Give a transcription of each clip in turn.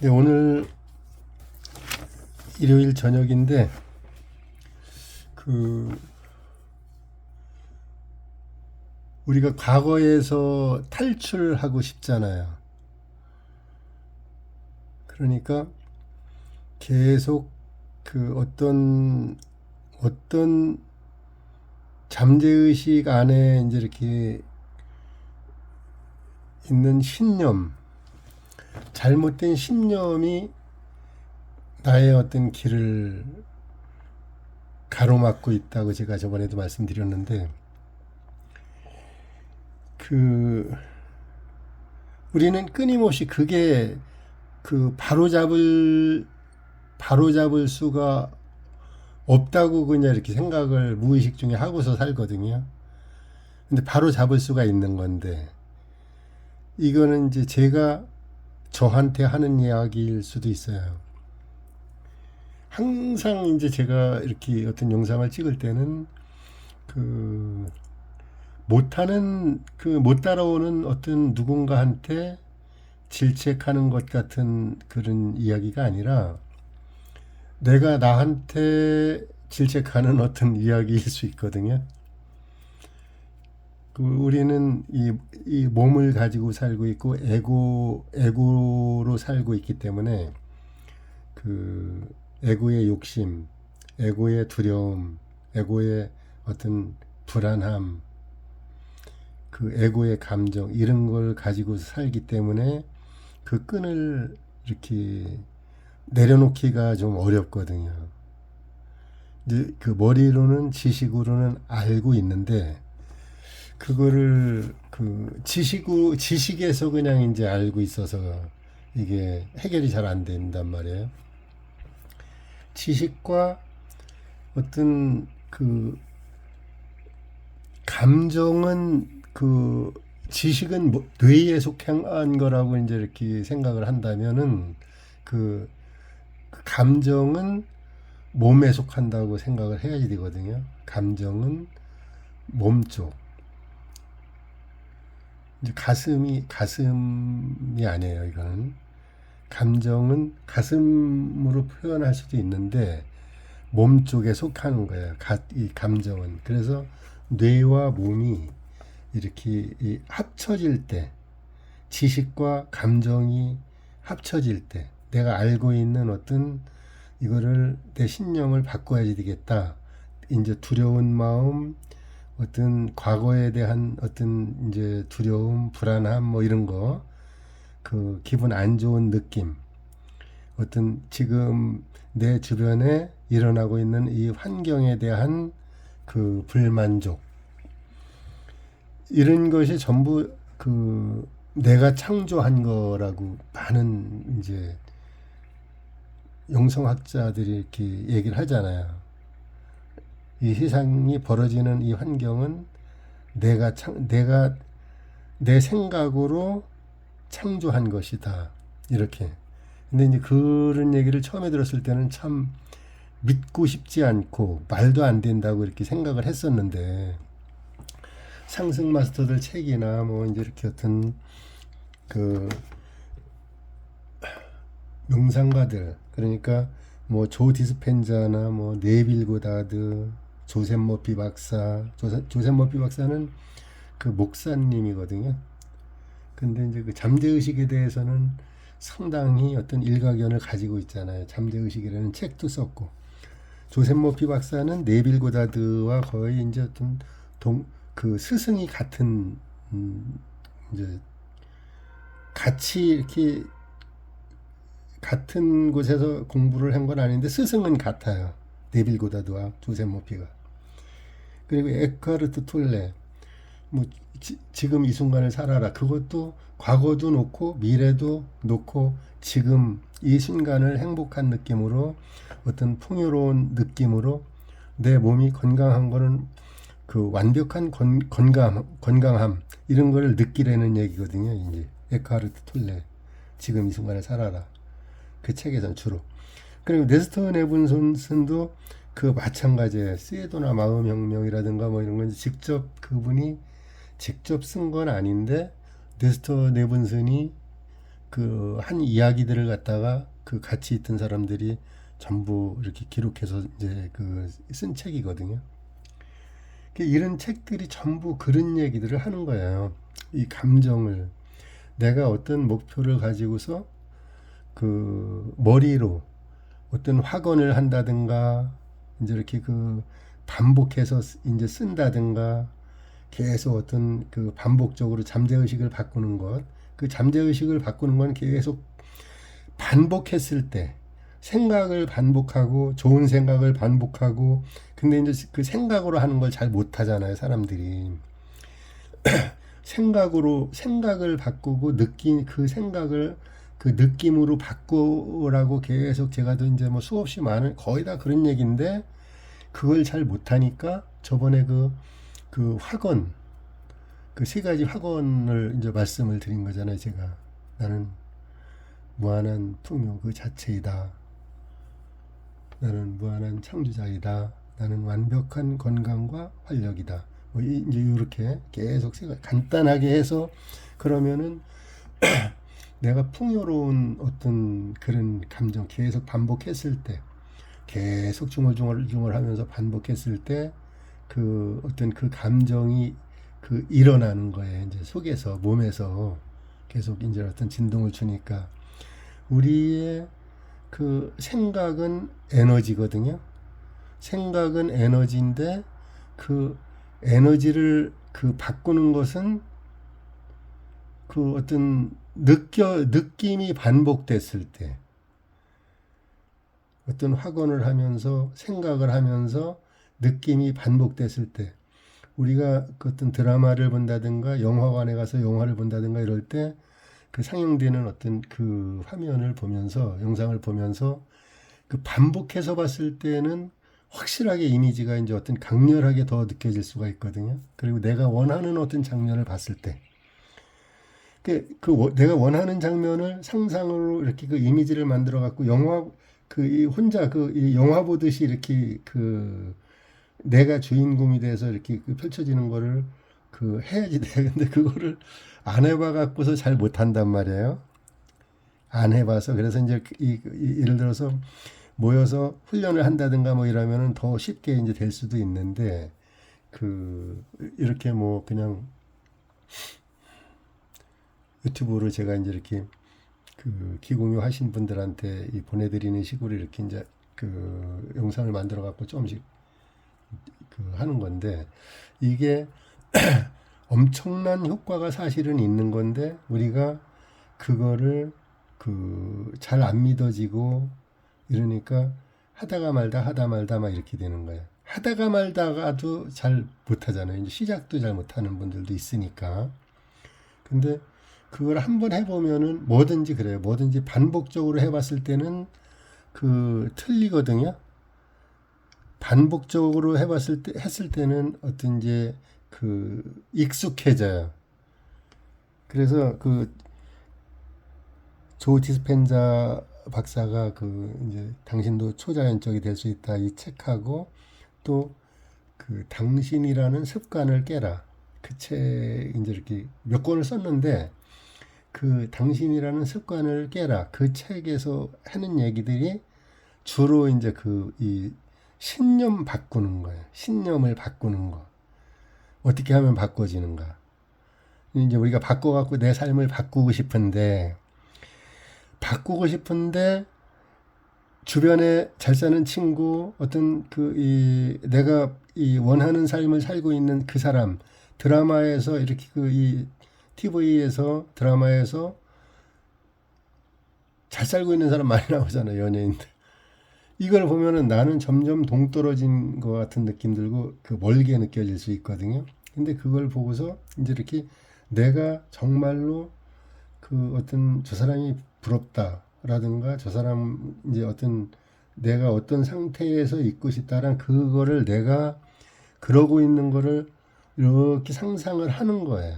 네, 오늘 일요일 저녁인데 그 우리가 과거에서 탈출하고 싶잖아요. 그러니까 계속 그 어떤 잠재의식 안에 이제 이렇게 있는 신념, 잘못된 신념이 나의 어떤 길을 가로막고 있다고 제가 저번에도 말씀드렸는데, 그 우리는 끊임없이 그게 바로잡을 수가 없다고 그냥 이렇게 생각을 무의식 중에 하고서 살거든요. 근데 바로 잡을 수가 있는 건데, 이거는 이제 제가 저한테 하는 이야기일 수도 있어요. 항상 이제 제가 이렇게 어떤 영상을 찍을 때는 그 못 따라오는 어떤 누군가한테 질책하는 것 같은 그런 이야기가 아니라 내가 나한테 질책하는 어떤 이야기일 수 있거든요. 우리는 이 몸을 가지고 살고 있고 에고로 살고 있기 때문에 그 에고의 욕심, 에고의 두려움, 에고의 어떤 불안함, 그 에고의 감정 이런 걸 가지고 살기 때문에 그 끈을 이렇게 내려놓기가 좀 어렵거든요. 이제 그 머리로는 지식으로는 알고 있는데 그거를 지식에서 그냥 이제 알고 있어서 이게 해결이 잘 안 된단 말이에요. 지식과 어떤 그 감정은 지식은 뇌에 속한 거라고 이제 이렇게 생각을 한다면은 그 감정은 몸에 속한다고 생각을 해야지 되거든요. 감정은 몸 쪽. 이제 가슴이 아니에요. 이거는 감정은 가슴으로 표현할 수도 있는데 몸 쪽에 속하는 거예요. 이 감정은. 그래서 뇌와 몸이 이렇게 합쳐질 때, 지식과 감정이 합쳐질 때, 내가 알고 있는 어떤 이거를 내 신념을 바꿔야지 되겠다. 이제 두려운 마음, 어떤 과거에 대한 어떤 이제 두려움, 불안함 뭐 이런 거, 그 기분 안 좋은 느낌, 어떤 지금 내 주변에 일어나고 있는 이 환경에 대한 그 불만족, 이런 것이 전부 내가 창조한 거라고 많은 이제 영성학자들이 이렇게 얘기를 하잖아요. 이 세상이 벌어지는 이 환경은 내가 내 생각으로 창조한 것이다. 이렇게. 근데 이제 그런 얘기를 처음에 들었을 때는 참 믿고 싶지 않고 말도 안 된다고 이렇게 생각을 했었는데, 상승 마스터들 책이나 뭐 이제 이렇게 어떤 그 명상가들, 그러니까 뭐 조 디스펜자나 뭐 네빌 고다드, 조셉 머피 박사, 조셉 머피 박사는 그 목사님이거든요. 근데 이제 그 잠재의식에 대해서는 상당히 어떤 일가견을 가지고 있잖아요. 잠재의식이라는 책도 썼고, 조셉 머피 박사는 네빌 고다드와 거의 이제 어떤 그 스승이 같은 이제 같이 이렇게 같은 곳에서 공부를 한 건 아닌데 스승은 같아요. 네빌 고다드와 조셉 머피가. 그리고 에크하르트 톨레, 뭐 지금 이 순간을 살아라. 그것도 과거도 놓고 미래도 놓고 지금 이 순간을 행복한 느낌으로 어떤 풍요로운 느낌으로 내 몸이 건강한 거는 그 완벽한 건강함 이런 거를 느끼려는 얘기거든요. 이제 에크하르트 톨레 지금 이 순간을 살아라. 그 책에선 주로. 그리고 네스터 네분슨도 그 마찬가지예요. 시에도나 마음혁명이라든가 뭐 이런 건 그분이 직접 쓴 건 아닌데 네스터 네분슨이 그 한 이야기들을 갖다가 그 같이 있던 사람들이 전부 이렇게 기록해서 이제 그 쓴 책이거든요. 이런 책들이 전부 그런 얘기들을 하는 거예요. 이 감정을 내가 어떤 목표를 가지고서 그 머리로 어떤 확언을 한다든가 이제 이렇게 그 반복해서 이제 쓴다든가 계속 어떤 그 반복적으로 잠재의식을 바꾸는 것, 그 잠재의식을 바꾸는 건 계속 반복했을 때 생각을 반복하고 좋은 생각을 반복하고 근데 이제 그 생각으로 하는 걸 잘 못하잖아요 사람들이. 생각을 바꾸고 느낀 그 생각을 그 느낌으로 바꾸라고 계속 제가 또 이제 뭐 수없이 많은 거의 다 그런 얘기인데 그걸 잘 못하니까 저번에 그 확언 그 세 가지 확언을 이제 말씀을 드린 거잖아요 제가. 나는 무한한 풍요 그 자체이다. 나는 무한한 창조자이다. 나는 완벽한 건강과 활력이다. 뭐 이제 이렇게 계속 간단하게 해서 그러면은 내가 풍요로운 어떤 그런 감정 계속 반복했을 때 계속 중얼중얼 하면서 반복했을 때 그 어떤 그 감정이 그 일어나는 거예요. 이제 속에서 몸에서 계속 이제 어떤 진동을 주니까 우리의 그 생각은 에너지거든요. 생각은 에너지인데 그 에너지를 그 바꾸는 것은 그 어떤 느낌이 반복됐을 때 어떤 확언을 하면서 생각을 하면서 느낌이 반복됐을 때 우리가 그 어떤 드라마를 본다든가 영화관에 가서 영화를 본다든가 이럴 때 그 상영되는 어떤 그 화면을 보면서 영상을 보면서 그 반복해서 봤을 때는 확실하게 이미지가 이제 어떤 강렬하게 더 느껴질 수가 있거든요. 그리고 내가 원하는 어떤 장면을 봤을 때 내가 원하는 장면을 상상으로 이렇게 그 이미지를 만들어 갖고 영화 그 혼자 이 영화 보듯이 이렇게 그 내가 주인공이 돼서 이렇게 그 펼쳐지는 거를 그 해야지 돼. 근데 그거를 안 해봐 갖고서 잘 못한단 말이에요. 안 해봐서 그래서 이제 예를 들어서 모여서 훈련을 한다든가 뭐 이러면은 더 쉽게 이제 될 수도 있는데 그 이렇게 뭐 그냥 유튜브로 제가 이제 이렇게 그 기공유 하신 분들한테 보내드리는 식으로 이렇게 이제 그 영상을 만들어 갖고 조금씩 그 하는 건데 이게 엄청난 효과가 사실은 있는 건데 우리가 그거를 그 잘 안 믿어지고 이러니까 하다가 말다 막 이렇게 되는 거예요. 하다가 말다가도 잘 못하잖아요. 이제 시작도 잘 못하는 분들도 있으니까. 근데 그걸 한번 해보면은 뭐든지 그래요. 뭐든지 반복적으로 해봤을 때는 그 틀리거든요. 반복적으로 했을 때는 어떤 이제 그 익숙해져요. 그래서 그 조 디스펜자 박사가 그 이제 당신도 초자연적이 될 수 있다 이 책하고 또 그 당신이라는 습관을 깨라 그 책 이제 이렇게 몇 권을 썼는데 그 당신이라는 습관을 깨라 그 책에서 하는 얘기들이 주로 이제 이 신념 바꾸는 거예요. 신념을 바꾸는 거. 어떻게 하면 바꿔지는가. 이제 우리가 바꿔갖고 내 삶을 바꾸고 싶은데 주변에 잘 사는 친구, 어떤 내가 원하는 삶을 살고 있는 그 사람, 드라마에서 이렇게 TV에서 드라마에서 잘 살고 있는 사람 많이 나오잖아요, 연예인들. 이걸 보면은 나는 점점 동떨어진 것 같은 느낌 들고 멀게 느껴질 수 있거든요. 근데 그걸 보고서 이제 이렇게 내가 정말로 어떤 저 사람이 부럽다라든가 저 사람 이제 내가 어떤 상태에서 있고 싶다란 그거를 내가 그러고 있는 거를 이렇게 상상을 하는 거예요.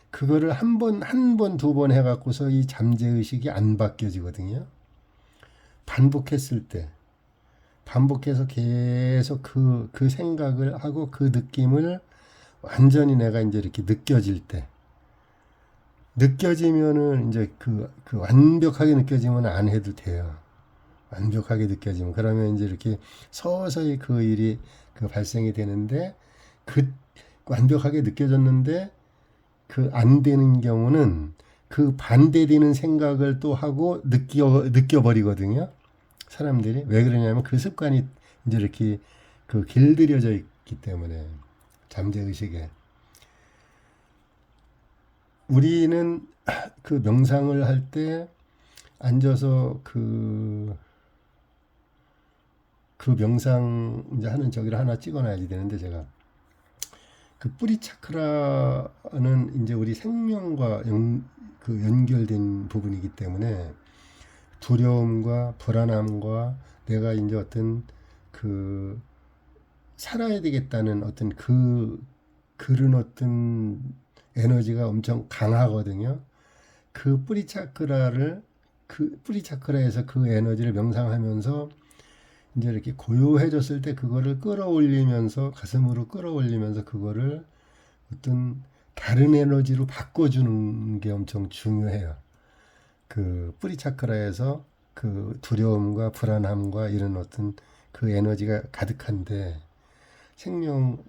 그거를 한 번, 두 번 해갖고서 이 잠재의식이 안 바뀌어지거든요. 반복해서 계속 그 생각을 하고 그 느낌을 완전히 내가 이제 이렇게 느껴질 때 느껴지면은 이제 그 완벽하게 느껴지면 안 해도 돼요. 완벽하게 느껴지면 그러면 이제 이렇게 서서히 그 일이 그 발생이 되는데 그 완벽하게 느껴졌는데 그 안 되는 경우는 그 반대되는 생각을 또 하고 느껴버리거든요. 사람들이 왜 그러냐면 그 습관이 이제 이렇게 그 길들여져 있기 때문에 잠재의식에 우리는 그 명상을 할 때 앉아서 그 명상 이제 하는 저기를 하나 찍어놔야지 되는데 제가 그 뿌리 차크라는 이제 우리 생명과 그 연결된 부분이기 때문에 두려움과 불안함과 내가 이제 어떤 그 살아야 되겠다는 어떤 그런 어떤 에너지가 엄청 강하거든요. 그 뿌리 차크라에서 그 에너지를 명상하면서 이제 이렇게 고요해졌을 때 그거를 끌어올리면서 가슴으로 끌어올리면서 그거를 어떤 다른 에너지로 바꿔주는 게 엄청 중요해요. 그 뿌리 차크라에서 그 두려움과 불안함과 이런 어떤 그 에너지가 가득한데 생명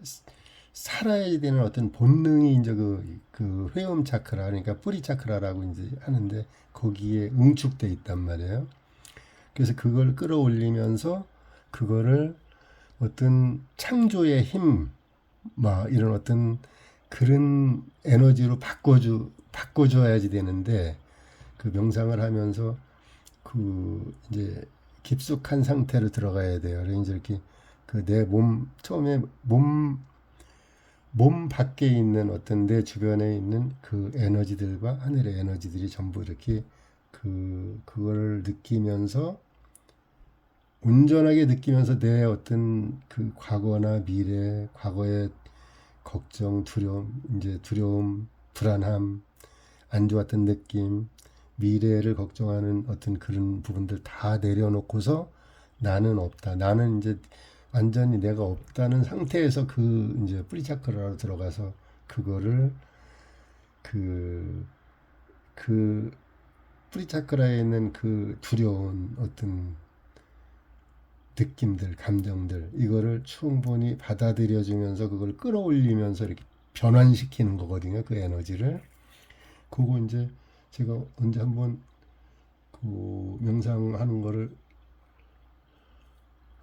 살아야 되는 어떤 본능이 이제 그 회음 차크라 그러니까 뿌리 차크라라고 이제 하는데 거기에 응축돼 있단 말이에요. 그래서 그걸 끌어올리면서 그거를 어떤 창조의 힘, 막 이런 어떤 그런 에너지로 바꿔줘야지 되는데 그 명상을 하면서 그 이제 깊숙한 상태로 들어가야 돼요. 그래서 이제 이렇게 그 내 몸 처음에 몸 밖에 있는 어떤 내 주변에 있는 그 에너지들과 하늘의 에너지들이 전부 이렇게 그걸 느끼면서 온전하게 느끼면서 내 어떤 그 과거나 미래, 과거의 걱정, 두려움, 불안함, 안 좋았던 느낌, 미래를 걱정하는 어떤 그런 부분들 다 내려놓고서 나는 없다. 나는 이제 완전히 내가 없다는 상태에서 그 이제 뿌리 차크라로 들어가서 그거를 그, 그 뿌리 차크라에 있는 그 두려운 어떤 느낌들, 감정들, 이거를 충분히 받아들여주면서 그걸 끌어올리면서 이렇게 변환시키는 거거든요. 그 에너지를. 그거 이제 제가 언제 한번 그 명상하는 거를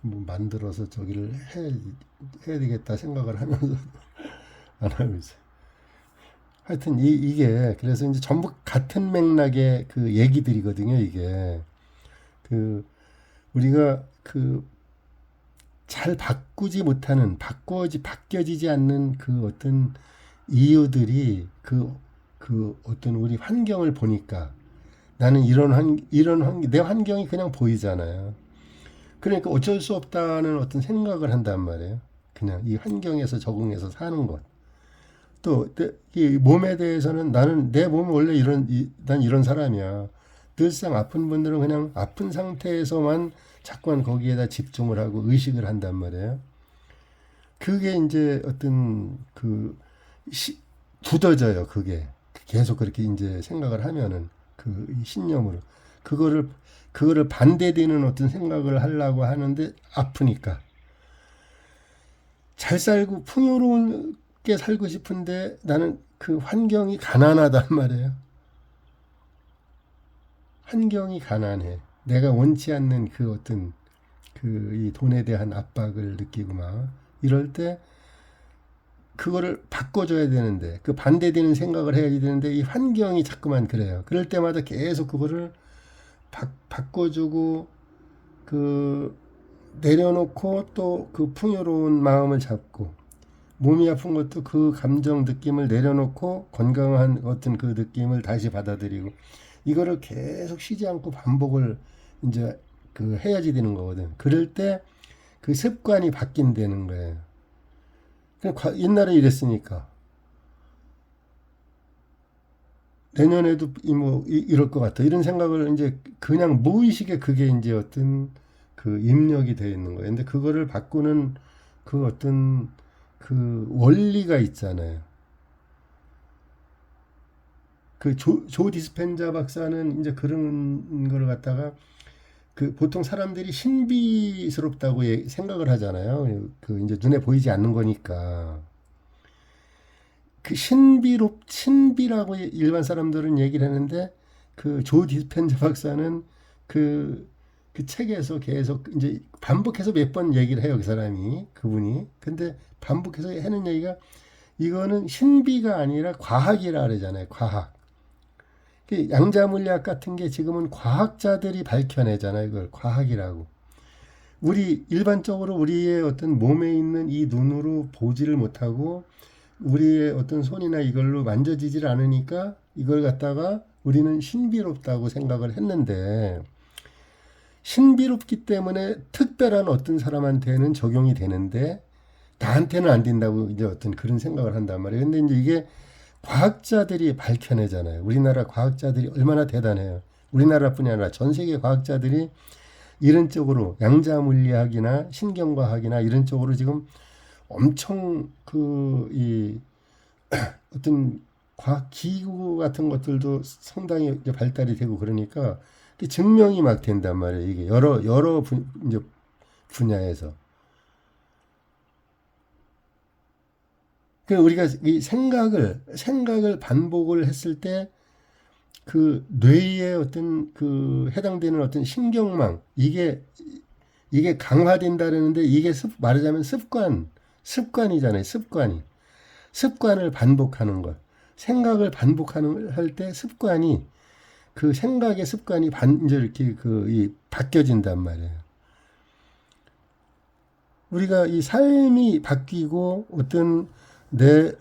한번 만들어서 저기를 해야 되겠다 생각을 하면서 안 하고 있어요. 하여튼 이게 그래서 이제 전부 같은 맥락의 그 얘기들이거든요. 이게 그 우리가 그 잘 바꾸지 못하는 바뀌어지지 않는 그 어떤 이유들이 그 어떤 우리 환경을 보니까 나는 내 환경이 그냥 보이잖아요. 그러니까 어쩔 수 없다는 어떤 생각을 한단 말이에요. 그냥 이 환경에서 적응해서 사는 것. 또 이 몸에 대해서는 나는 내 몸은 원래 난 이런 사람이야. 늘상 아픈 분들은 그냥 아픈 상태에서만 자꾸만 거기에다 집중을 하고 의식을 한단 말이에요. 그게 이제 어떤 굳어져요. 그게 계속 그렇게 이제 생각을 하면은 그 신념으로 그거를 반대되는 어떤 생각을 하려고 하는데 아프니까 잘 살고 풍요롭게 살고 싶은데 나는 그 환경이 가난하단 말이에요. 환경이 가난해. 내가 원치 않는 그 어떤 이 돈에 대한 압박을 느끼고 막 이럴 때 그거를 바꿔줘야 되는데 그 반대되는 생각을 해야 되는데 이 환경이 자꾸만 그래요. 그럴 때마다 계속 그거를 바꿔주고 그 내려놓고 또 그 풍요로운 마음을 잡고 몸이 아픈 것도 그 감정 느낌을 내려놓고 건강한 어떤 그 느낌을 다시 받아들이고 이거를 계속 쉬지 않고 반복을 이제 그 해야지 되는 거거든. 그럴 때 그 습관이 바뀐다는 거예요. 옛날에 이랬으니까 내년에도 이럴 것 같아. 이런 생각을 이제 그냥 무의식에 그게 이제 어떤 그 입력이 되어 있는 거예요. 근데 그거를 바꾸는 그 어떤 그 원리가 있잖아요. 그 조 디스펜자 박사는 이제 그런 걸 갖다가 그 보통 사람들이 신비스럽다고 생각을 하잖아요. 그 이제 눈에 보이지 않는 거니까. 그 신비라고 일반 사람들은 얘기를 하는데 그 조 디스펜자 박사는 그, 그 책에서 계속 이제 반복해서 몇 번 얘기를 해요. 그 사람이, 그분이. 근데 반복해서 하는 얘기가 이거는 신비가 아니라 과학이라 그러잖아요. 과학. 양자물리학 같은 게 지금은 과학자들이 밝혀내잖아요. 이걸 과학이라고. 우리 일반적으로 우리의 어떤 몸에 있는 이 눈으로 보지를 못하고 우리의 어떤 손이나 이걸로 만져지질 않으니까 이걸 갖다가 우리는 신비롭다고 생각을 했는데 신비롭기 때문에 특별한 어떤 사람한테는 적용이 되는데 나한테는 안 된다고 이제 어떤 그런 생각을 한단 말이에요. 근데 이제 이게 과학자들이 밝혀내잖아요. 우리나라 과학자들이 얼마나 대단해요. 우리나라뿐이 아니라 전 세계 과학자들이 이런 쪽으로 양자물리학이나 신경과학이나 이런 쪽으로 지금 엄청 이 어떤 과학 기구 같은 것들도 상당히 이제 발달이 되고 그러니까 증명이 막 된단 말이에요. 이게 여러 이제 분야에서. 우리가 이 생각을 반복을 했을 때 그 뇌에 어떤 그 해당되는 어떤 신경망 이게 강화된다는데 이게 말하자면 습관이잖아요. 습관을 반복하는 것. 생각을 반복하는 할 때 습관이 그 생각의 습관이 이제 이렇게 바뀌어진단 말이에요. 우리가 이 삶이 바뀌고 어떤 내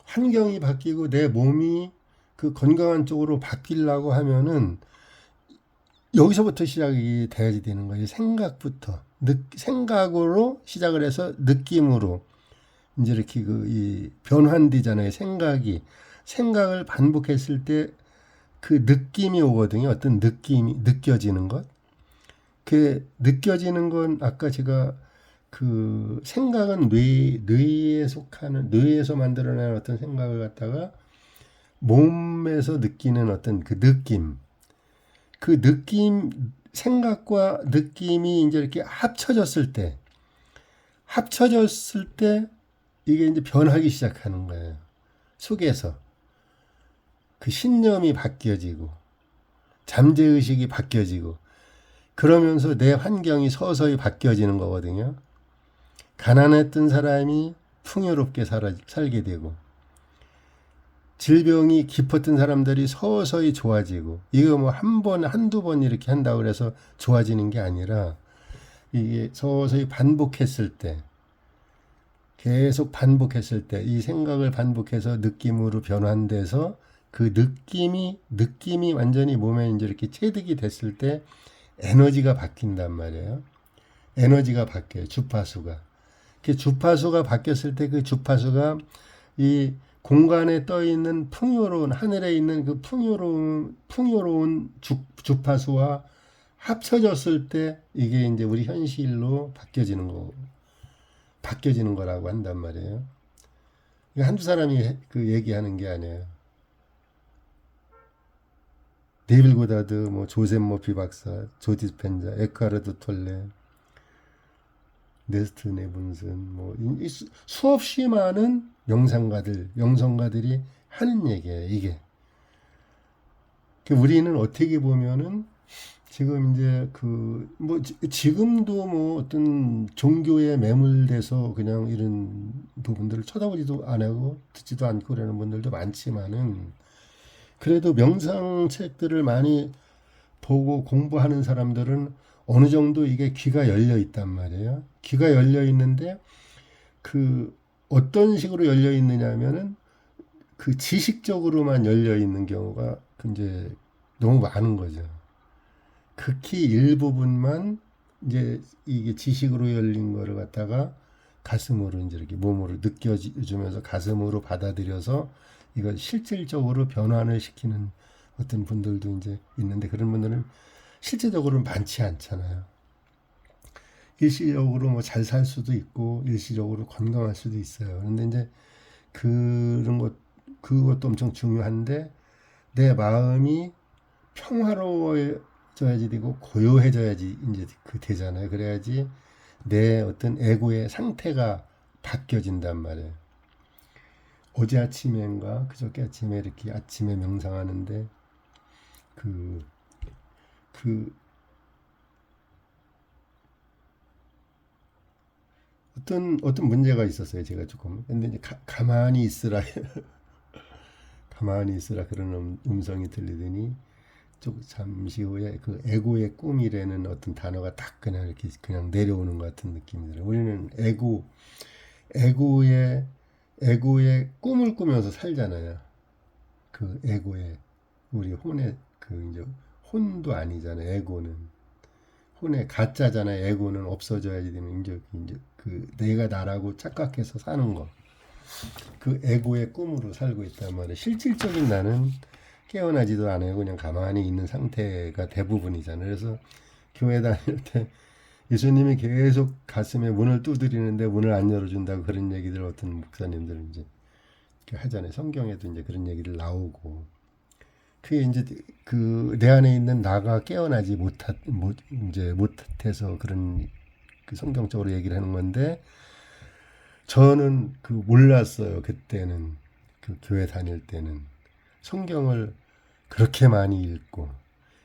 환경이 바뀌고 내 몸이 그 건강한 쪽으로 바뀌려고 하면은 여기서부터 시작이 돼야지 되는 거예요. 생각부터. 생각으로 시작을 해서 느낌으로 이제 이렇게 이 변환되잖아요. 생각을 반복했을 때 그 느낌이 오거든요. 어떤 느낌이 느껴지는 것. 그 느껴지는 건 아까 제가 그 생각은 뇌에서 만들어낸 어떤 생각을 갖다가 몸에서 느끼는 어떤 그 느낌, 생각과 느낌이 이제 이렇게 합쳐졌을 때 이게 이제 변하기 시작하는 거예요. 속에서 그 신념이 바뀌어지고 잠재의식이 바뀌어지고 그러면서 내 환경이 서서히 바뀌어지는 거거든요. 가난했던 사람이 풍요롭게 살게 되고 질병이 깊었던 사람들이 서서히 좋아지고 이거 뭐 한두 번 이렇게 한다고 그래서 좋아지는 게 아니라 이게 서서히 반복했을 때 계속 반복했을 때 이 생각을 반복해서 느낌으로 변환돼서 그 느낌이 완전히 몸에 이제 이렇게 체득이 됐을 때 에너지가 바뀐단 말이에요. 에너지가 바뀌어요. 주파수가. 그 주파수가 바뀌었을 때 그 주파수가 이 공간에 떠 있는 하늘에 있는 그 풍요로운 주파수와 합쳐졌을 때 이게 이제 우리 현실로 바뀌어지는 거라고 한단 말이에요. 한두 사람이 그 얘기하는 게 아니에요. 네빌 고다드, 뭐 조셉 머피 박사, 조 디스펜자, 에크하르트 톨레, 네스트 네분슨, 뭐 수없이 많은 영성가들이 하는 얘기예요. 이게 우리는 어떻게 보면은 지금 이제 뭐 지금도 뭐 어떤 종교에 매몰돼서 그냥 이런 부분들을 쳐다보지도 안 하고 듣지도 않고 그러는 분들도 많지만은 그래도 명상책들을 많이 보고 공부하는 사람들은 어느 정도 이게 귀가 열려 있단 말이에요. 귀가 열려 있는데 어떤 식으로 열려 있느냐면은 그 지식적으로만 열려 있는 경우가 이제 너무 많은 거죠. 극히 일부분만 이제 이게 지식으로 열린 거를 갖다가 가슴으로 이제 이렇게 몸으로 느껴주면서 가슴으로 받아들여서 이걸 실질적으로 변환을 시키는 어떤 분들도 이제 있는데 그런 분들은 실제적으로는 많지 않잖아요. 일시적으로 뭐 잘 살 수도 있고 일시적으로 건강할 수도 있어요. 그런데 이제 그런 것 그것도 엄청 중요한데 내 마음이 평화로워져야지 되고 고요해져야지 이제 그 되잖아요. 그래야지 내 어떤 에고의 상태가 바뀌어진단 말이에요. 어제 아침인가 그저께 아침에 이렇게 아침에 명상하는데 그, 그 어떤 문제가 있었어요. 제가 조금. 근데 이제 가만히 있으라 가만히 있으라 그런 음성이 들리더니 좀 잠시 후에 그 에고의 꿈이라는 어떤 단어가 딱 그냥 이렇게 그냥 내려오는 것 같은 느낌이 들어요. 우리는 에고의 꿈을 꾸면서 살잖아요. 그 에고의 우리 혼의 그 이제 혼도 아니잖아요. 에고는 혼의 가짜잖아요. 에고는 없어져야지 되는 이제 그 내가 나라고 착각해서 사는 거. 그 에고의 꿈으로 살고 있단 말이에요. 실질적인 나는 깨어나지도 않아요. 그냥 가만히 있는 상태가 대부분이잖아요. 그래서 교회 다닐 때 예수님이 계속 가슴에 문을 두드리는데 문을 안 열어준다고 그런 얘기들 어떤 목사님들은 이제 하잖아요. 성경에도 이제 그런 얘기를 나오고. 그게 이제 그 내 안에 있는 나가 깨어나지 이제 못해서 그런 그 성경적으로 얘기를 하는 건데 저는 그 몰랐어요. 그때는 그 교회 다닐 때는 성경을 그렇게 많이 읽고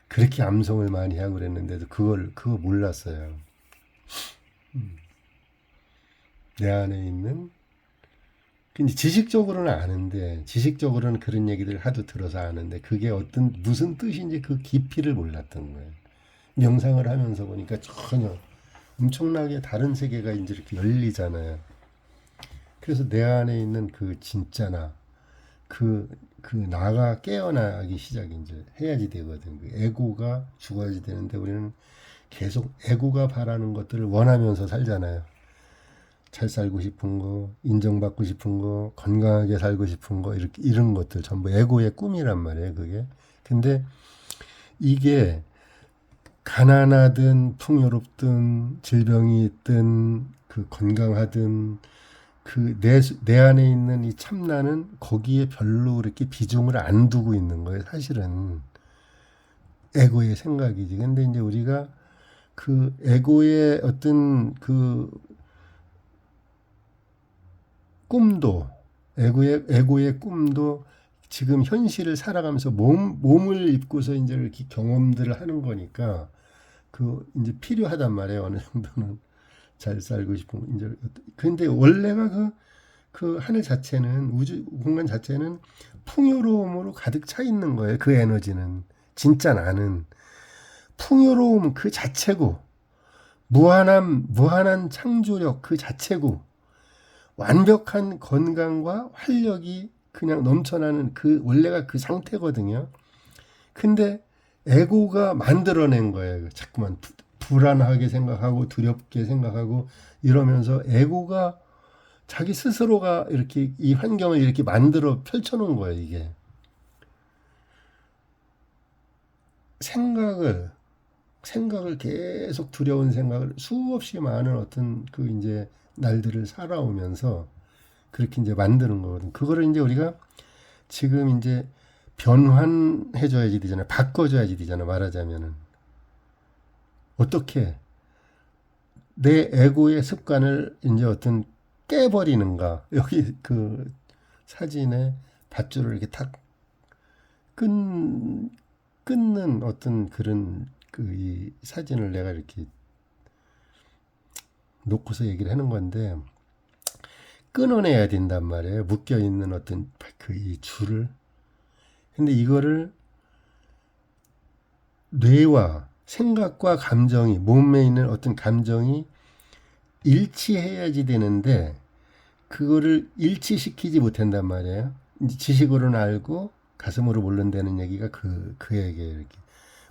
그렇게 암송을 많이 하고 그랬는데도 그거 몰랐어요. 내 안에 있는 근데 지식적으로는 아는데 지식적으로는 그런 얘기들 하도 들어서 아는데 그게 어떤 무슨 뜻인지 그 깊이를 몰랐던 거예요. 명상을 하면서 보니까 전혀 엄청나게 다른 세계가 이제 이렇게 열리잖아요. 그래서 내 안에 있는 그 진짜나 그 나가 깨어나기 시작이 이제 해야지 되거든. 그 에고가 죽어야지 되는데 우리는 계속 에고가 바라는 것들을 원하면서 살잖아요. 잘 살고 싶은 거, 인정받고 싶은 거, 건강하게 살고 싶은 거, 이렇게 이런 것들 전부 에고의 꿈이란 말이에요, 그게. 근데 이게 가난하든 풍요롭든 질병이 있든 그 건강하든 그 내 안에 있는 이 참나는 거기에 별로 그렇게 비중을 안 두고 있는 거예요. 사실은 에고의 생각이지. 근데 이제 우리가 그 에고의 어떤 그 꿈도 에고의 꿈도 지금 현실을 살아가면서 몸을 입고서 이제 이렇게 경험들을 하는 거니까 그 이제 필요하단 말이에요. 어느 정도는 잘 살고 싶은 이제 근데 원래가 그 하늘 자체는 우주 공간 자체는 풍요로움으로 가득 차 있는 거예요. 그 에너지는 진짜 나는 풍요로움 그 자체고 무한한 창조력 그 자체고 완벽한 건강과 활력이 그냥 넘쳐나는 그 원래가 그 상태거든요. 근데 에고가 만들어낸 거예요. 자꾸만 불안하게 생각하고 두렵게 생각하고 이러면서 에고가 자기 스스로가 이렇게 이 환경을 이렇게 만들어 펼쳐놓은 거예요. 이게 생각을 계속 두려운 생각을 수없이 많은 어떤 그 이제 날들을 살아오면서 그렇게 이제 만드는 거거든. 그거를 이제 우리가 지금 이제 변환해줘야지 되잖아요. 바꿔줘야지 되잖아요. 말하자면은 어떻게 내 에고의 습관을 이제 어떤 깨버리는가. 여기 그 사진에 밧줄을 이렇게 탁 끊는 어떤 그런 그 이 사진을 내가 이렇게 놓고서 얘기를 하는 건데 끊어내야 된단 말이에요. 묶여 있는 어떤 그 이 줄을. 근데 이거를 뇌와 생각과 감정이 몸에 있는 어떤 감정이 일치해야지 되는데 그거를 일치시키지 못한단 말이에요. 이제 지식으로는 알고 가슴으로 모른다는 얘기가 그 얘기예요. 이렇게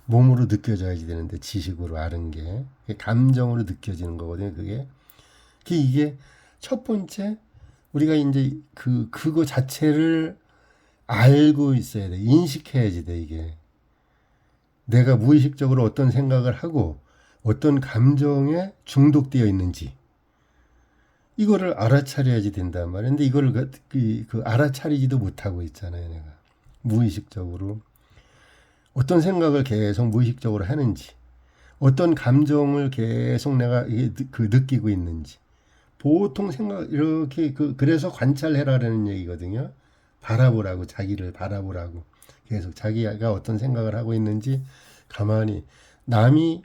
몸으로 느껴져야지 되는데 지식으로 아는 게 감정으로 느껴지는 거거든요. 이게 첫 번째 우리가 이제 그거 자체를 알고 있어야 돼. 인식해야지 돼 이게. 내가 무의식적으로 어떤 생각을 하고 어떤 감정에 중독되어 있는지 이거를 알아차려야지 된단 말이야. 근데 이거를 그 알아차리지도 못하고 있잖아요, 내가. 무의식적으로. 어떤 생각을 계속 무의식적으로 하는지, 어떤 감정을 계속 내가 그 느끼고 있는지. 보통 생각, 이렇게 그래서 관찰해라라는 얘기거든요. 바라보라고, 자기를 바라보라고. 계속 자기가 어떤 생각을 하고 있는지 가만히. 남이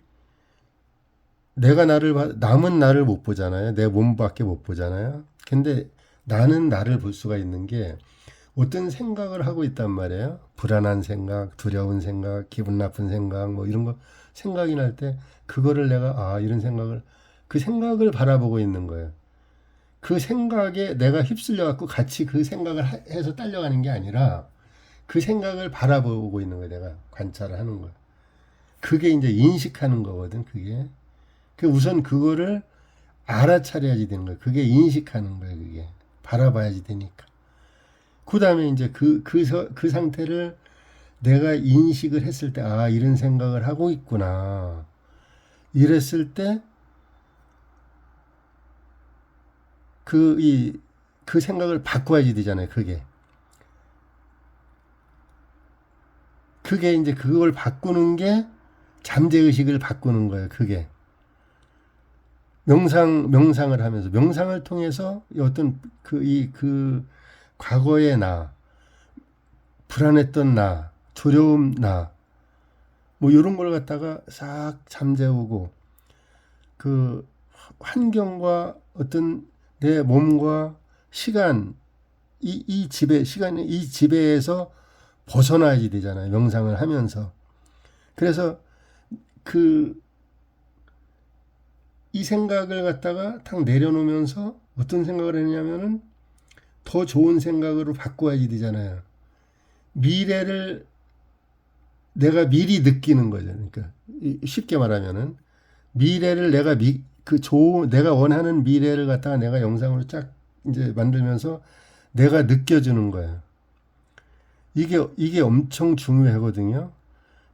남은 나를 못 보잖아요. 내 몸밖에 못 보잖아요. 근데 나는 나를 볼 수가 있는 게 어떤 생각을 하고 있단 말이에요. 불안한 생각, 두려운 생각, 기분 나쁜 생각, 뭐 이런 거 생각이 날 때 그거를 내가 이런 생각을 그 생각을 바라보고 있는 거예요. 그 생각에 내가 휩쓸려 갖고 같이 그 생각을 해서 딸려가는 게 아니라 그 생각을 바라보고 있는 거예요. 내가 관찰을 하는 거예요. 그게 이제 인식하는 거거든. 그게. 우선 그거를 알아차려야지 되는 거예요. 그게 인식하는 거예요. 그게 바라봐야지 되니까. 그 다음에 이제 그 상태를 내가 인식을 했을 때, 이런 생각을 하고 있구나. 이랬을 때, 그 생각을 바꿔야지 되잖아요. 그게 이제 그걸 바꾸는 게 잠재의식을 바꾸는 거예요. 그게. 명상을 하면서, 명상을 통해서 어떤 과거의 나, 불안했던 나, 두려움 나, 뭐 이런 걸 갖다가 싹 잠재우고 그 환경과 어떤 내 몸과 시간 이 지배에서 벗어나야지 되잖아요. 명상을 하면서. 그래서 이 생각을 갖다가 탁 내려놓으면서 어떤 생각을 했냐면은 더 좋은 생각으로 바꿔야지 되잖아요. 미래를 내가 미리 느끼는 거죠. 그러니까 쉽게 말하면은 미래를 내가 원하는 미래를 갖다가 내가 영상으로 쫙 이제 만들면서 내가 느껴주는 거예요. 이게 엄청 중요하거든요.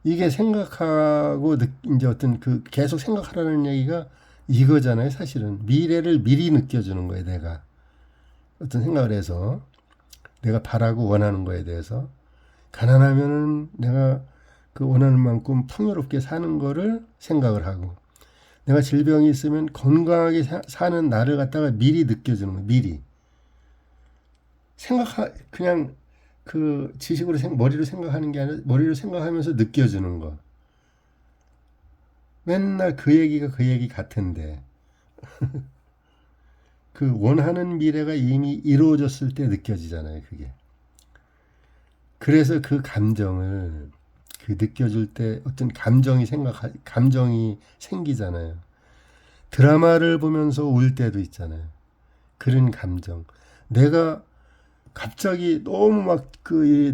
이게 생각하고 이제 어떤 계속 생각하라는 얘기가 이거잖아요. 사실은 미래를 미리 느껴주는 거예요. 내가 어떤 생각을 해서 내가 바라고 원하는 거에 대해서 가난하면은 내가 그 원하는 만큼 풍요롭게 사는 거를 생각을 하고 내가 질병이 있으면 건강하게 사는 나를 갖다가 미리 느껴주는 거예요. 미리 그냥 그 지식으로 머리로 생각하는 게 아니라 머리로 생각하면서 느껴주는 거. 맨날 그 얘기 같은데 그 원하는 미래가 이미 이루어졌을 때 느껴지잖아요. 그게. 그래서 그 감정을 느껴줄 때 어떤 감정이 생기잖아요. 드라마를 보면서 울 때도 있잖아요. 그런 감정. 내가 갑자기 너무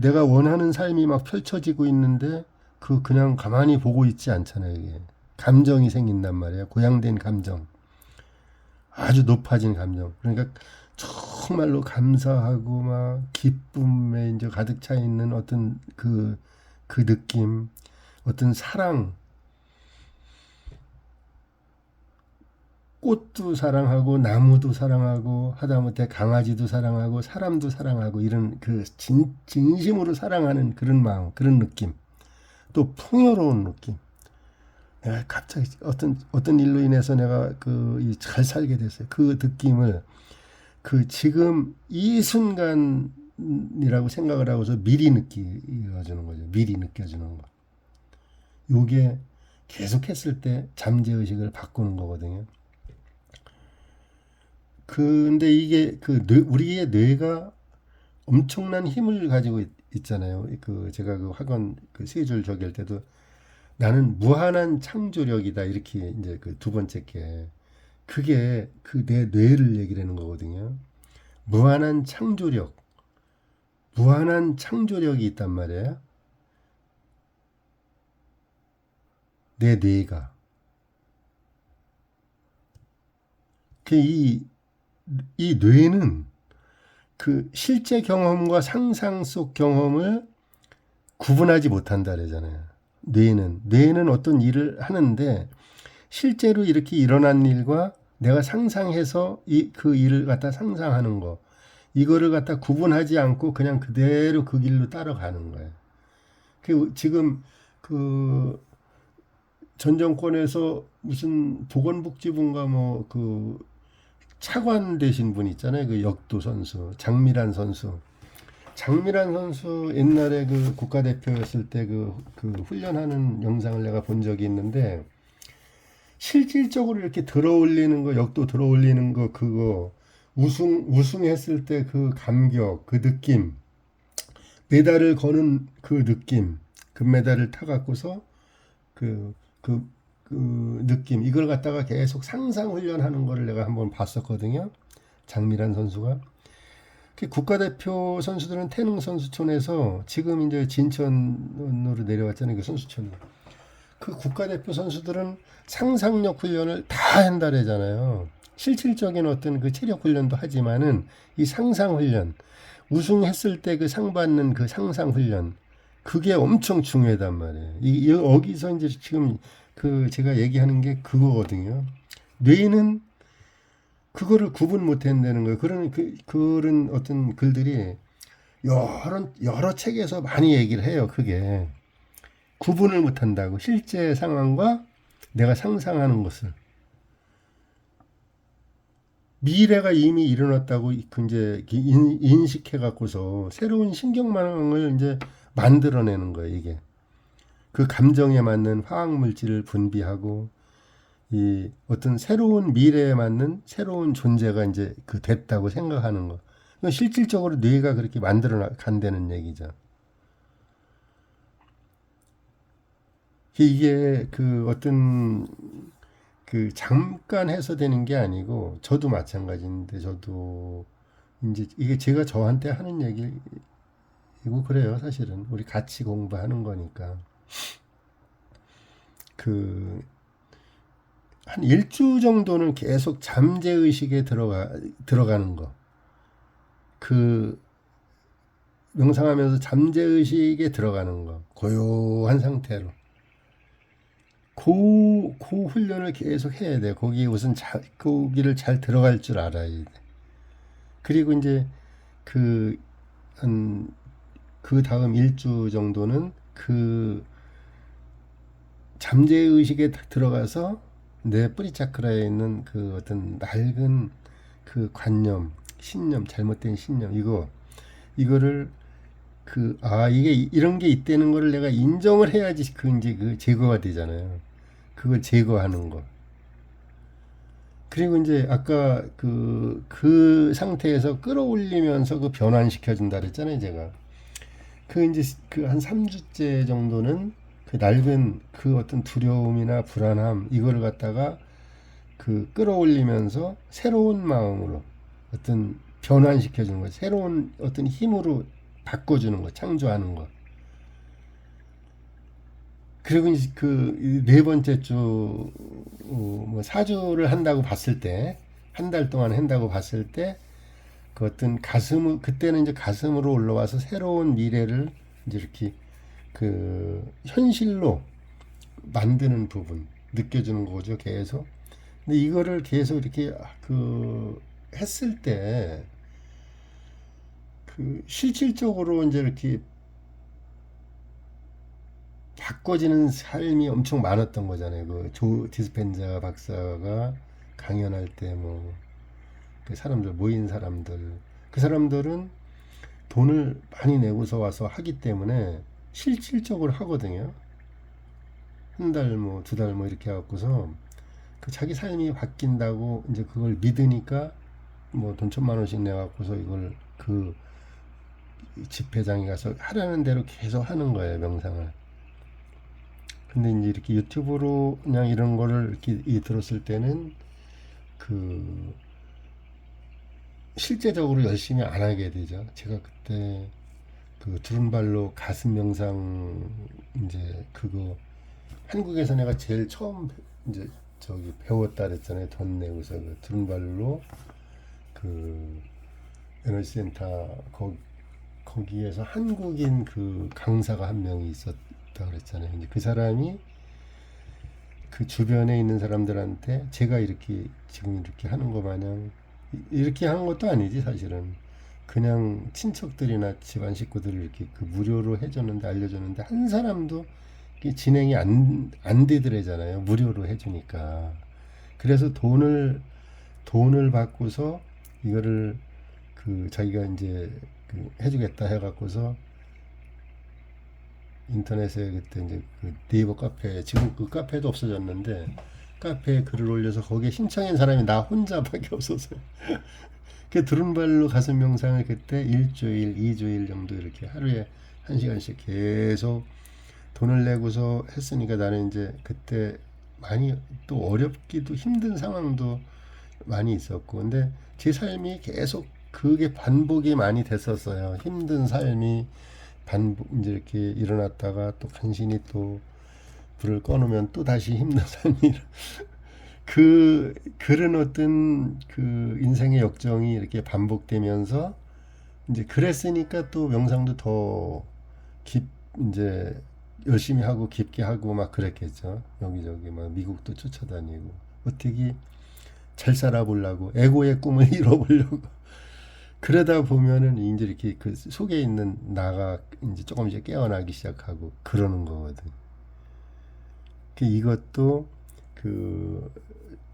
내가 원하는 삶이 막 펼쳐지고 있는데 그냥 가만히 보고 있지 않잖아요. 이게. 감정이 생긴단 말이에요. 고양된 감정. 아주 높아진 감정. 그러니까 정말로 감사하고 막 기쁨에 이제 가득 차 있는 어떤 그 느낌, 어떤 사랑, 꽃도 사랑하고 나무도 사랑하고 하다못해 강아지도 사랑하고 사람도 사랑하고 이런 진심으로 사랑하는 그런 마음, 그런 느낌. 또 풍요로운 느낌. 내가 갑자기 어떤 일로 인해서 내가 잘 살게 됐어요. 그 느낌을 지금 이 순간이라고 생각을 하고서 미리 느껴주는 거죠. 미리 느껴주는 거. 요게 계속했을 때 잠재의식을 바꾸는 거거든요. 근데 이게 우리의 뇌가 엄청난 힘을 가지고 있잖아요. 제가 학원 세 줄 저기 할 때도 나는 무한한 창조력이다 이렇게 이제 두 번째 게 그게 내 뇌를 얘기를 하는 거거든요. 무한한 창조력이 있단 말이에요. 내 뇌가. 이 뇌는 실제 경험과 상상 속 경험을 구분하지 못한다 그러잖아요. 뇌는 어떤 일을 하는데 실제로 이렇게 일어난 일과 내가 상상해서 그 일을 갖다 상상하는 거, 이거를 갖다 구분하지 않고 그냥 그대로 그 길로 따라가는 거예요. 지금 그 전 정권에서 무슨 보건복지부인가 뭐 그 차관 되신 분 있잖아요. 그 역도 선수 장미란 선수. 장미란 선수 옛날에 그 국가대표였을 때 그 훈련하는 영상을 내가 본 적이 있는데, 실질적으로 이렇게 들어올리는 거, 역도 들어올리는 거, 그거 우승했을 때 그 감격, 그 느낌, 메달을 거는 그 느낌, 금메달을 타갖고서 그, 그, 그 느낌, 이걸 갖다가 계속 상상 훈련하는 거를 내가 한번 봤었거든요. 장미란 선수가. 국가대표 선수들은 태릉 선수촌에서 지금 이제 진천으로 내려왔잖아요. 그 선수촌이. 그 국가대표 선수들은 상상력 훈련을 다 한다래잖아요. 실질적인 어떤 그 체력 훈련도 하지만은 이 상상 훈련, 우승했을 때 그 상 받는 그 상상 훈련, 그게 엄청 중요하단 말이에요. 여기서 이제 지금 그 제가 얘기하는 게 그거거든요. 뇌는 그거를 구분 못 한다는 거예요. 그런 어떤 글들이 여러 책에서 많이 얘기를 해요. 그게 구분을 못 한다고. 실제 상황과 내가 상상하는 것을. 미래가 이미 일어났다고 이제 인식해 갖고서 새로운 신경망을 이제 만들어내는 거예요. 이게 그 감정에 맞는 화학 물질을 분비하고 이 어떤 새로운 미래에 맞는 새로운 존재가 이제 그 됐다고 생각하는 거. 실질적으로 뇌가 그렇게 만들어 간다는 얘기죠. 이게 그 어떤 그 잠깐 해서 되는 게 아니고, 저도 마찬가지인데, 저도 이제 이게 제가 저한테 하는 얘기이고 그래요. 사실은 우리 같이 공부하는 거니까. 그 한 일주 정도는 계속 잠재의식에 들어가는 거. 그 명상하면서 잠재의식에 들어가는 거. 고요한 상태로. 그 훈련을 계속 해야 돼. 거기에 우선 거기를 잘 들어갈 줄 알아야 돼. 그리고 이제 그 다음 일주 정도는 그 잠재의식에 들어가서 내 뿌리 차크라에 있는 그 어떤 낡은 그 관념, 신념, 잘못된 신념, 이거를 이게 이런 게 있다는 거를 내가 인정을 해야지 이제 그 제거가 되잖아요. 그걸 제거하는 거. 그리고 이제 아까 그 상태에서 끌어올리면서 그 변환시켜준다 그랬잖아요, 제가. 이제 한 3주째 정도는 그 낡은 그 어떤 두려움이나 불안함, 이거를 갖다가 끌어올리면서 새로운 마음으로 어떤 변환시켜주는 거, 새로운 어떤 힘으로 바꿔주는 거, 창조하는 거. 그리고 이제 그 네 번째 주, 뭐 4주를 한다고 봤을 때, 한 달 동안 한다고 봤을 때, 그 어떤 그때는 이제 가슴으로 올라와서 새로운 미래를 이제 이렇게 현실로 만드는 부분, 느껴주는 거죠, 계속. 근데 이거를 계속 이렇게 했을 때, 실질적으로 이제 이렇게 바꿔지는 삶이 엄청 많았던 거잖아요. 조 디스펜자 박사가 강연할 때 그 사람들, 모인 사람들, 그 사람들은 돈을 많이 내고서 와서 하기 때문에 실질적으로 하거든요. 한 달 두 달 이렇게 해갖고서 자기 삶이 바뀐다고 이제 그걸 믿으니까 돈 1,000만 원씩 내갖고서 이걸 집회장에 가서 하라는 대로 계속 하는 거예요, 명상을. 근데 이제 이렇게 유튜브로 그냥 이런 거를 이렇게 들었을 때는 실제적으로 열심히 안 하게 되죠. 제가 그때 두른발로 가슴 명상 이제 한국에서 내가 제일 처음 이제 배웠다 그랬잖아요. 돈 내고서 두른발로 에너지 센터 거기에서 한국인 강사가 한 명이 있었다 그랬잖아요. 근데 그 사람이 그 주변에 있는 사람들한테 제가 이렇게 지금 이렇게 하는 거 마냥 이렇게 하는 것도 아니지 사실은. 그냥 친척들이나 집안 식구들을 이렇게 그 무료로 해줬는데 알려줬는데 한 사람도 이게 진행이 안 되더래잖아요. 무료로 해주니까. 그래서 돈을 받고서 이거를 그 자기가 이제 그 해주겠다 해갖고서 인터넷에 그때 이제 그 네이버 카페, 지금 그 카페도 없어졌는데 카페에 글을 올려서 거기에 신청한 사람이 나 혼자밖에 없었어요. 그 두른발로 가슴 명상을 그때 일주일, 이주일 정도 이렇게 하루에 1시간씩 계속 돈을 내고서 했으니까 나는 이제 그때 많이 또 어렵기도 힘든 상황도 많이 있었고 근데 제 삶이 계속 그게 반복이 많이 됐었어요. 힘든 삶이 반복 이제 이렇게 일어났다가 또 간신히 또 불을 꺼놓으면 또 다시 힘든 삶이 그런 어떤 그 인생의 역정이 이렇게 반복되면서 이제 그랬으니까 또 명상도 더 깊 이제 열심히 하고 깊게 하고 막 그랬겠죠. 여기저기 막 미국도 쫓아다니고 어떻게 잘 살아보려고 에고의 꿈을 이뤄보려고 그러다 보면은 이제 이렇게 그 속에 있는 나가 이제 조금 이제 깨어나기 시작하고 그러는 거거든. 그 이것도 그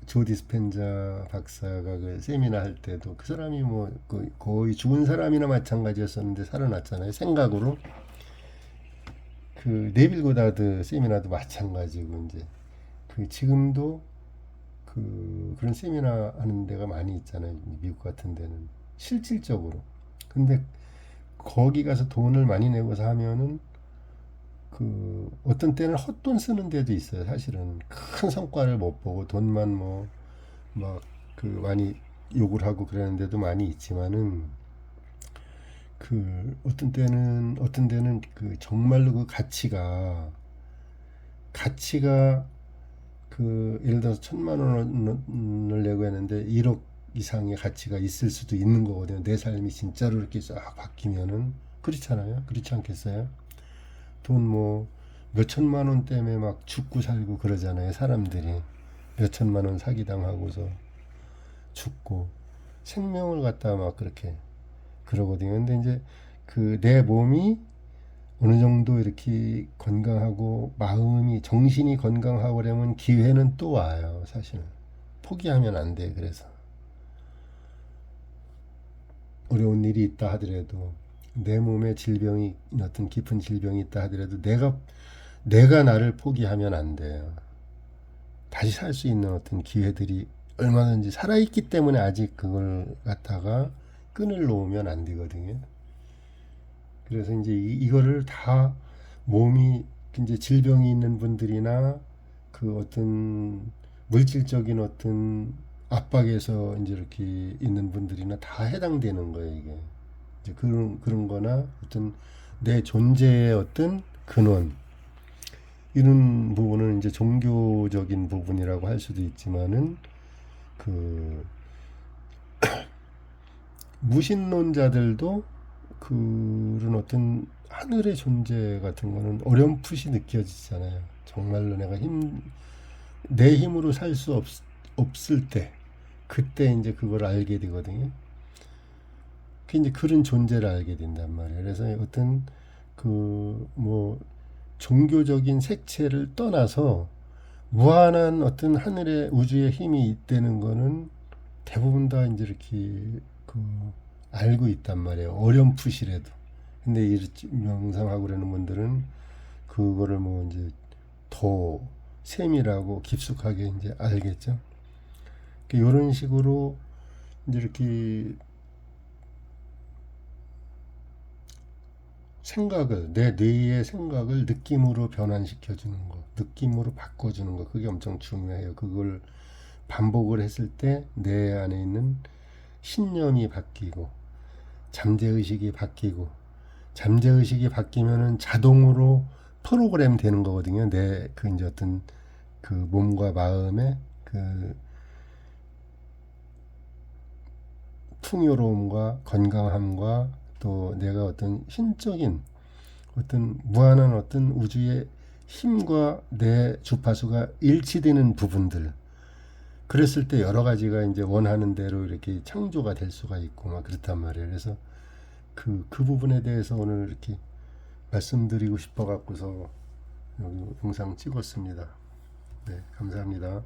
조 디스펜자 박사가 그 세미나 할 때도 그 사람이 뭐그 거의 죽은 사람이나 마찬가지였었는데 살아났잖아요. 생각으로 그 네빌 고다드 세미나도 마찬가지고 이제 그 지금도 그런 세미나 하는 데가 많이 있잖아요. 미국 같은 데는 실질적으로. 근데 거기 가서 돈을 많이 내고서 하면은 그 어떤 때는 헛돈 쓰는 데도 있어요. 사실은 큰 성과를 못 보고 돈만 뭐 막 그 많이 욕을 하고 그러는 데도 많이 있지만은 그 어떤 데는 그 정말로 그 가치가 그 예를 들어서 1,000만 원을 내고 했는데 1억 이상의 가치가 있을 수도 있는 거거든요. 내 삶이 진짜로 이렇게 싹 바뀌면은 그렇잖아요. 그렇지 않겠어요? 돈 뭐 몇천만 원 때문에 막 죽고 살고 그러잖아요. 사람들이 몇천만 원 사기당하고서 죽고 생명을 갖다 막 그렇게 그러거든요. 근데 이제 그 내 몸이 어느 정도 이렇게 건강하고 마음이 정신이 건강하고 그러면 기회는 또 와요. 사실은 포기하면 안 돼. 그래서 어려운 일이 있다 하더라도 내 몸에 질병이 어떤 깊은 질병이 있다 하더라도 내가 나를 포기하면 안 돼요. 다시 살 수 있는 어떤 기회들이 얼마든지 살아있기 때문에 아직 그걸 갖다가 끈을 놓으면 안 되거든요. 그래서 이제 이거를 다 몸이 이제 질병이 있는 분들이나 그 어떤 물질적인 어떤 압박에서 이제 이렇게 있는 분들이나 다 해당되는 거예요, 이게. 이제 그런 거나 어떤 내 존재의 어떤 근원, 이런 부분은 이제 종교적인 부분이라고 할 수도 있지만은 그 무신론자들도 그런 어떤 하늘의 존재 같은 거는 어렴풋이 느껴지잖아요. 정말로 내 힘으로 살 수 없을 때, 그때 이제 그걸 알게 되거든요. 그 이제 그런 존재를 알게 된단 말이에요. 그래서 어떤 그 뭐 종교적인 색채를 떠나서 무한한 어떤 하늘의 우주의 힘이 있다는 거는 대부분 다 이제 이렇게 그 알고 있단 말이에요. 어렴풋이라도. 근데 이 명상하고 그러는 분들은 그거를 뭐 이제 더 세밀하고 깊숙하게 이제 알겠죠. 이런 식으로 이제 이렇게 내 뇌의 생각을 느낌으로 변환시켜 주는 거, 느낌으로 바꿔주는 거, 그게 엄청 중요해요. 그걸 반복을 했을 때 내 안에 있는 신념이 바뀌고 잠재의식이 바뀌고 잠재의식이 바뀌면은 자동으로 프로그램 되는 거거든요. 내 그 이제 어떤 그 몸과 마음의 그 풍요로움과 건강함과 또 내가 어떤 신적인 어떤 무한한 어떤 우주의 힘과 내 주파수가 일치되는 부분들. 그랬을 때 여러 가지가 이제 원하는 대로 이렇게 창조가 될 수가 있고 막 그렇단 말이에요. 그래서 그 부분에 대해서 오늘 이렇게 말씀드리고 싶어 갖고서 여기 영상 찍었습니다. 네, 감사합니다.